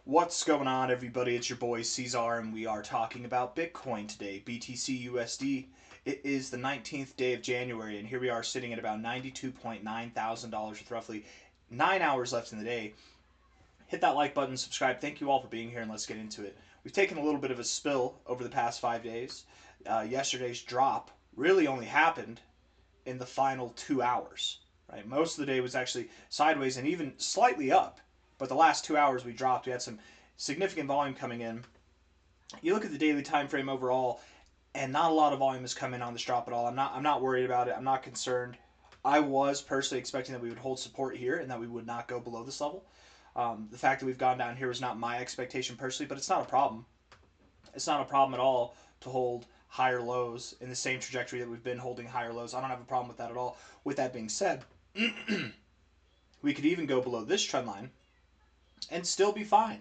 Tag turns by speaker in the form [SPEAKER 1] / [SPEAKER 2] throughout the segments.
[SPEAKER 1] What's going on, everybody? It's your boy C-Zar, and we are talking about Bitcoin today, BTC USD. It is the 19th day of January, and here we are sitting at about $92.9 thousand with roughly 9 hours left in the day. Hit that like button, subscribe. Thank you all for being here, and let's get into it. We've taken a little bit of a spill over the past 5 days. Yesterday's drop really only happened in the final 2 hours. Right, most of the day was actually sideways and even slightly up. But the last 2 hours we dropped. We had some significant volume coming in. You look at the daily time frame overall, and not a lot of volume has come in on this drop at all. I'm not worried about it. I'm not concerned. I was personally expecting that we would hold support here and that we would not go below this level. The fact that we've gone down here was not my expectation personally, but it's not a problem. It's not a problem at all to hold higher lows in the same trajectory that we've been holding higher lows. I don't have a problem with that at all. With that being said, we could even go below this trend line and still be fine.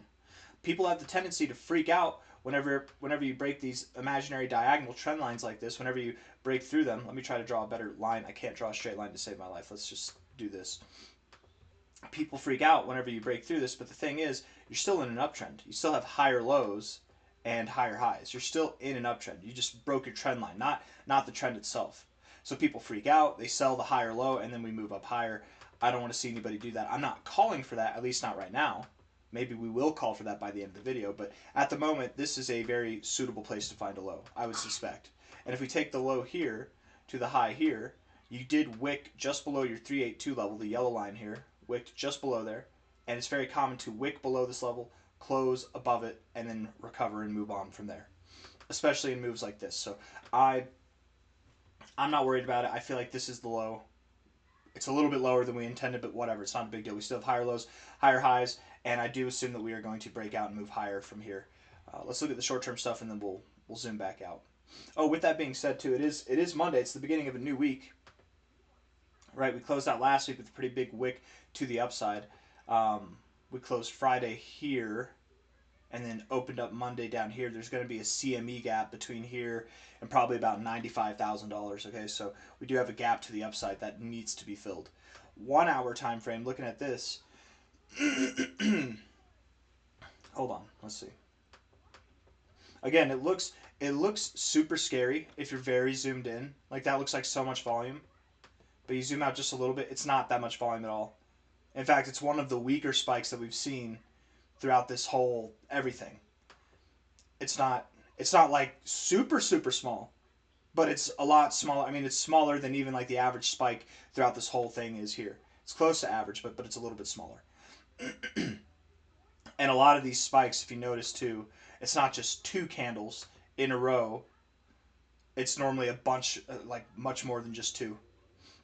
[SPEAKER 1] People have the tendency to freak out whenever you break these imaginary diagonal trend lines like this, whenever you break through them. Let me try to draw a better line. I can't draw a straight line to save my life. Let's just do this. People freak out whenever you break through this, but the thing is, you're still in an uptrend. You still have higher lows and higher highs. You're still in an uptrend. You just broke your trend line, not the trend itself. So people freak out, they sell the higher low, and then we move up higher. I don't want to see anybody do that. I'm not calling for that, at least not right now. Maybe we will call for that by the end of the video, but at the moment, this is a very suitable place to find a low, I would suspect. And if we take the low here to the high here, you did wick just below your 382 level, the yellow line here, wicked just below there, and it's very common to wick below this level, close above it, and then recover and move on from there, especially in moves like this. So I'm not worried about it. I feel like this is the low. It's a little bit lower than we intended, but whatever. It's not a big deal. We still have higher lows, higher highs, and I do assume that we are going to break out and move higher from here. Let's look at the short-term stuff, and then we'll zoom back out. Oh, with that being said, too, it is Monday. It's the beginning of a new week. Right, we closed out last week with a pretty big wick to the upside. We closed Friday here, and then opened up Monday down here. There's going to be a CME gap between here and probably about $95,000. Okay, so we do have a gap to the upside that needs to be filled. 1 hour time frame. Looking at this. Hold on. Let's see. Again, it looks super scary if you're very zoomed in. Like that looks like so much volume. But you zoom out just a little bit, it's not that much volume at all. In fact, it's one of the weaker spikes that we've seen throughout this whole everything. It's not like super small, but it's a lot smaller. I mean, it's smaller than even like the average spike throughout this whole thing is here. It's close to average, but it's a little bit smaller. And a lot of these spikes, if you notice too, it's not just 2 candles in a row. It's normally a bunch, like much more than just 2.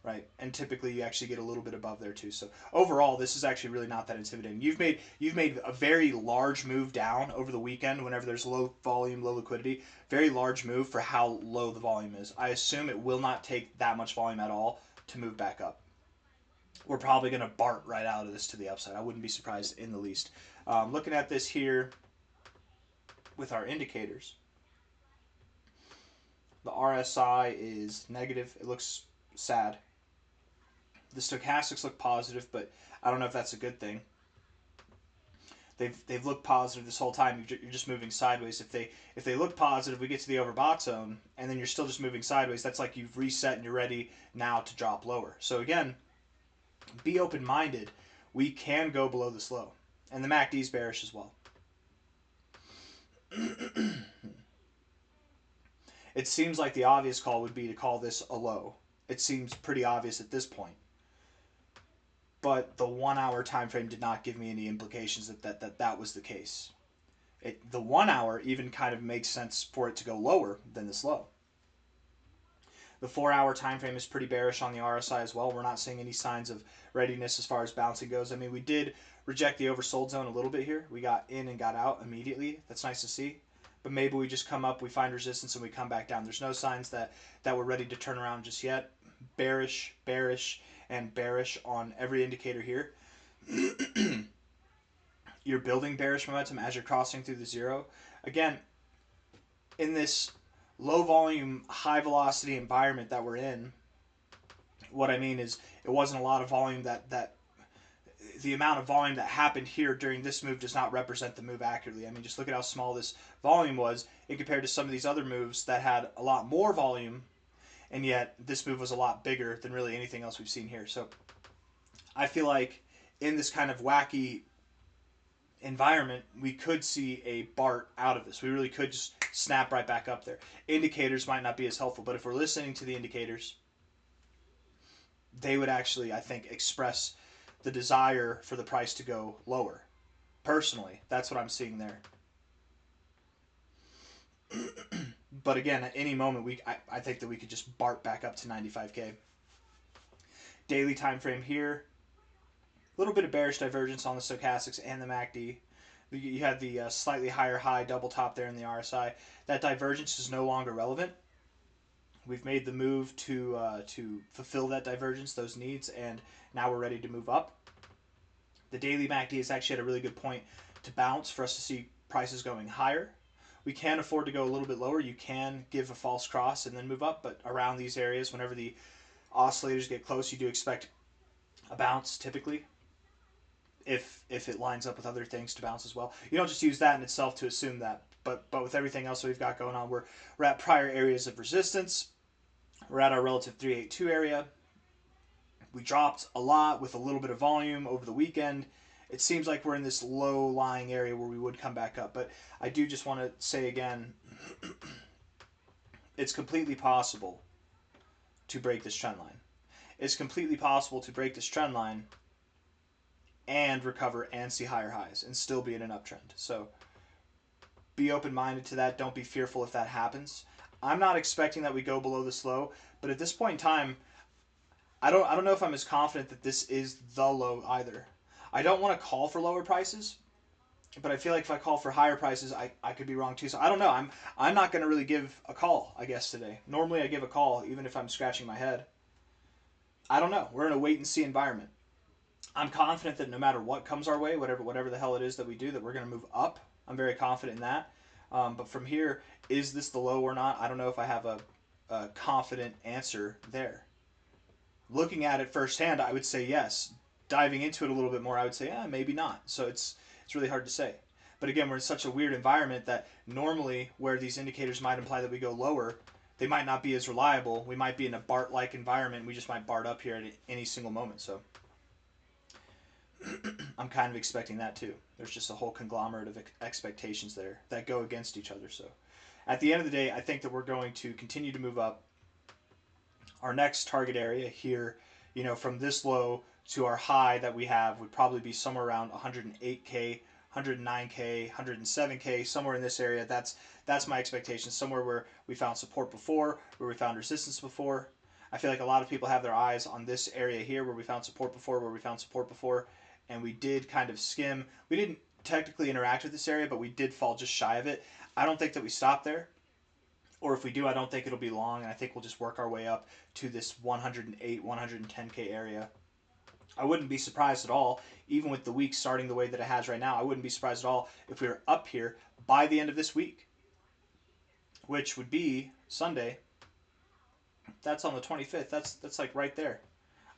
[SPEAKER 1] Right, and typically you actually get a little bit above there too. So overall, this is actually really not that intimidating. You've made a very large move down over the weekend. Whenever there's low volume, low liquidity, very large move for how low the volume is. I assume it will not take that much volume at all to move back up. We're probably going to BART right out of this to the upside. I wouldn't be surprised in the least. Looking at this here with our indicators, the RSI is negative. It looks sad. The stochastics look positive, but I don't know if that's a good thing. They've looked positive this whole time. You're just moving sideways. If they look positive, we get to the overbought zone, and then you're still just moving sideways. That's like you've reset and you're ready now to drop lower. So again, be open-minded. We can go below this low, and the MACD is bearish as well. It seems like the obvious call would be to call this a low. It seems pretty obvious at this point. But the 1 hour time frame did not give me any implications that was the case. The 1 hour even kind of makes sense for it to go lower than this low. The 4 hour time frame is pretty bearish on the RSI as well. We're not seeing any signs of readiness as far as bouncing goes. I mean, we did reject the oversold zone a little bit here. We got in and got out immediately. That's nice to see. But maybe we just come up, we find resistance, and we come back down. There's no signs that we're ready to turn around just yet. Bearish, bearish, and bearish on every indicator here. You're building bearish momentum as you're crossing through the zero. Again, in this low volume, high velocity environment that we're in, what I mean is it wasn't a lot of volume that the amount of volume that happened here during this move does not represent the move accurately. I mean, just look at how small this volume was in compared to some of these other moves that had a lot more volume, and yet this move was a lot bigger than really anything else we've seen here. So I feel like in this kind of wacky environment, we could see a BART out of this. We really could just snap right back up there. Indicators might not be as helpful, but if we're listening to the indicators, they would actually, I think, express the desire for the price to go lower. Personally, that's what I'm seeing there. But again, at any moment, I think that we could just BART back up to 95K. Daily time frame here. A little bit of bearish divergence on the stochastics and the MACD. You had the slightly higher high double top there in the RSI. That divergence is no longer relevant. We've made the move to fulfill that divergence, those needs, and now we're ready to move up. The daily MACD is actually at a really good point to bounce for us to see prices going higher. We can afford to go a little bit lower. You can give a false cross and then move up, but around these areas, whenever the oscillators get close, you do expect a bounce typically. If it lines up with other things to bounce as well. You don't just use that in itself to assume that, but with everything else that we've got going on, we're at prior areas of resistance. We're at our relative 382 area. We dropped a lot with a little bit of volume over the weekend. It seems like we're in this low-lying area where we would come back up, but I do just want to say again, it's completely possible to break this trend line. It's completely possible to break this trend line and recover and see higher highs and still be in an uptrend. So be open-minded to that. Don't be fearful if that happens. I'm not expecting that we go below this low, but at this point in time, I don't know if I'm as confident that this is the low either. I don't want to call for lower prices, but I feel like if I call for higher prices, I could be wrong too. So I don't know. I'm not going to really give a call, I guess, today. Normally I give a call even if I'm scratching my head. I don't know. We're in a wait-and-see environment. I'm confident that no matter what comes our way, whatever the hell it is that we do, that we're going to move up. I'm very confident in that. But from here, is this the low or not? I don't know if I have a confident answer there. Looking at it firsthand, I would say yes. Diving into it a little bit more, I would say, maybe not. So it's really hard to say. But again, we're in such a weird environment that normally where these indicators might imply that we go lower, they might not be as reliable. We might be in a BART-like environment. We just might BART up here at any single moment. So I'm kind of expecting that too. There's just a whole conglomerate of expectations there that go against each other. So at the end of the day, I think that we're going to continue to move up. Our next target area here, from this low to our high that we have would probably be somewhere around 108K, 109K, 107K, somewhere in this area. That's my expectation, somewhere where we found support before, where we found resistance before. I feel like a lot of people have their eyes on this area here where we found support before, and we did kind of skim. We didn't technically interact with this area, but we did fall just shy of it. I don't think that we stop there. Or if we do, I don't think it'll be long, and I think we'll just work our way up to this 108, 110K area. I wouldn't be surprised at all, even with the week starting the way that it has right now, I wouldn't be surprised at all if we were up here by the end of this week, which would be Sunday. That's on the 25th. That's like right there.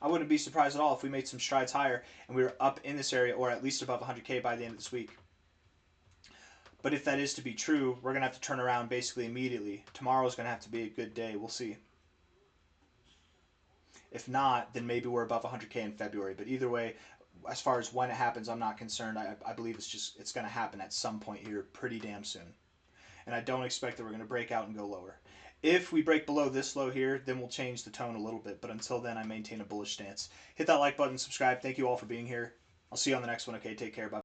[SPEAKER 1] I wouldn't be surprised at all if we made some strides higher and we were up in this area or at least above 100K by the end of this week. But if that is to be true, we're going to have to turn around basically immediately. Tomorrow's going to have to be a good day. We'll see. If not, then maybe we're above 100K in February. But either way, as far as when it happens, I'm not concerned. I believe it's going to happen at some point here pretty damn soon. And I don't expect that we're going to break out and go lower. If we break below this low here, then we'll change the tone a little bit. But until then, I maintain a bullish stance. Hit that like button, subscribe. Thank you all for being here. I'll see you on the next one. Okay, take care. Bye.